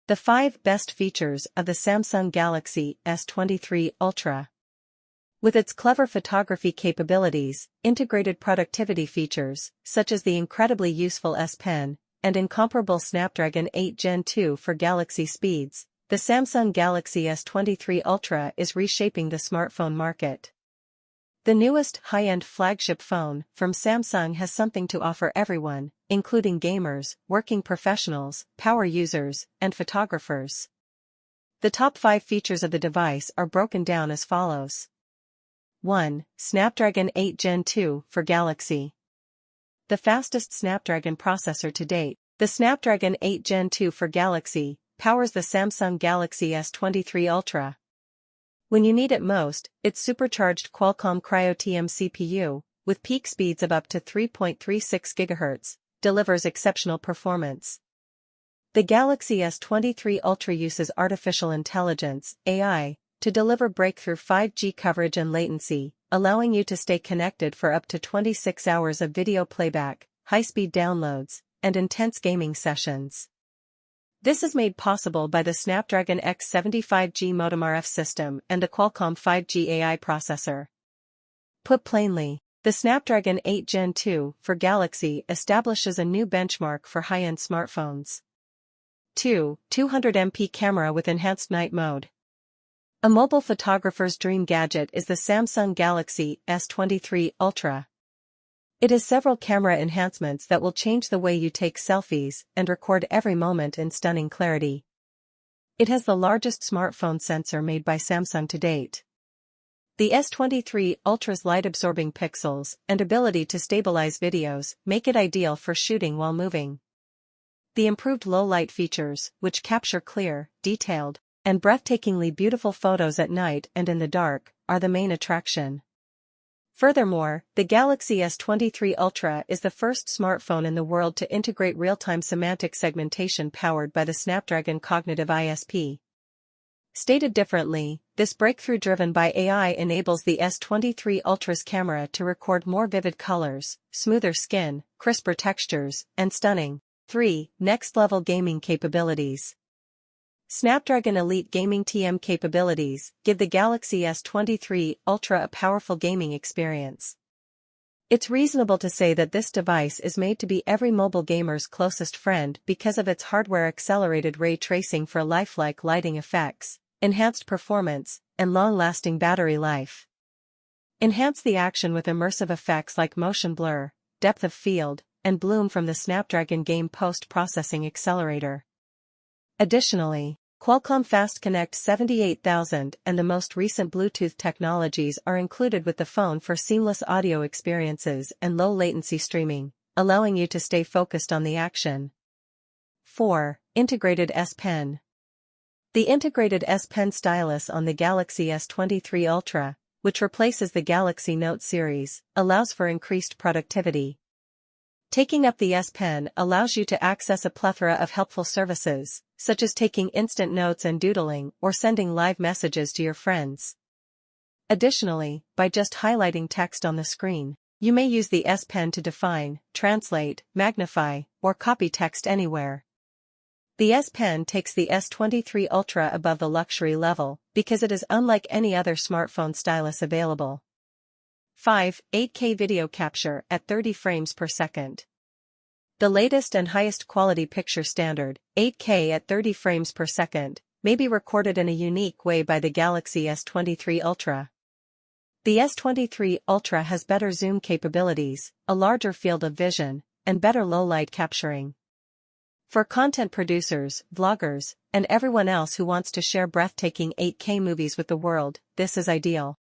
The 5 best features of the Samsung Galaxy S23 Ultra. With its clever photography capabilities, integrated productivity features, such as the incredibly useful S Pen, and incomparable Snapdragon 8 Gen 2 for Galaxy speeds, the Samsung Galaxy S23 Ultra is reshaping the smartphone market. The newest high-end flagship phone from Samsung has something to offer everyone, including gamers, working professionals, power users, and photographers. The top 5 features of the device are broken down as follows. 1. Snapdragon 8 Gen 2 for Galaxy. The fastest Snapdragon processor to date, the Snapdragon 8 Gen 2 for Galaxy, powers the Samsung Galaxy S23 Ultra. When you need it most, its supercharged Qualcomm Cryo-TM CPU, with peak speeds of up to 3.36 GHz, delivers exceptional performance. The Galaxy S23 Ultra uses artificial intelligence, AI, to deliver breakthrough 5G coverage and latency, allowing you to stay connected for up to 26 hours of video playback, high-speed downloads, and intense gaming sessions. This is made possible by the Snapdragon X75G modem RF system and the Qualcomm 5G AI processor. Put plainly, the Snapdragon 8 Gen 2 for Galaxy establishes a new benchmark for high-end smartphones. 2. 200MP camera with enhanced night mode. A mobile photographer's dream gadget is the Samsung Galaxy S23 Ultra. It has several camera enhancements that will change the way you take selfies and record every moment in stunning clarity. It has the largest smartphone sensor made by Samsung to date. The S23 Ultra's light-absorbing pixels and ability to stabilize videos make it ideal for shooting while moving. The improved low-light features, which capture clear, detailed, and breathtakingly beautiful photos at night and in the dark, are the main attraction. Furthermore, the Galaxy S23 Ultra is the first smartphone in the world to integrate real-time semantic segmentation powered by the Snapdragon Cognitive ISP. Stated differently, this breakthrough driven by AI enables the S23 Ultra's camera to record more vivid colors, smoother skin, crisper textures, and stunning. 3. Next-level gaming capabilities. Snapdragon Elite Gaming TM capabilities give the Galaxy S23 Ultra a powerful gaming experience. It's reasonable to say that this device is made to be every mobile gamer's closest friend because of its hardware-accelerated ray tracing for lifelike lighting effects, enhanced performance, and long-lasting battery life. Enhance the action with immersive effects like motion blur, depth of field, and bloom from the Snapdragon Game Post-Processing Accelerator. Additionally, Qualcomm Fast Connect 78000 and the most recent Bluetooth technologies are included with the phone for seamless audio experiences and low-latency streaming, allowing you to stay focused on the action. 4. Integrated S Pen. The integrated S Pen stylus on the Galaxy S23 Ultra, which replaces the Galaxy Note series, allows for increased productivity. Taking up the S Pen allows you to access a plethora of helpful services, such as taking instant notes and doodling or sending live messages to your friends. Additionally, by just highlighting text on the screen, you may use the S Pen to define, translate, magnify, or copy text anywhere. The S Pen takes the S23 Ultra above the luxury level because it is unlike any other smartphone stylus available. 5. 8K video capture at 30 frames per second. The latest and highest quality picture standard, 8K at 30 frames per second, may be recorded in a unique way by the Galaxy S23 Ultra. The S23 Ultra has better zoom capabilities, a larger field of vision, and better low-light capturing. For content producers, vloggers, and everyone else who wants to share breathtaking 8K movies with the world, this is ideal.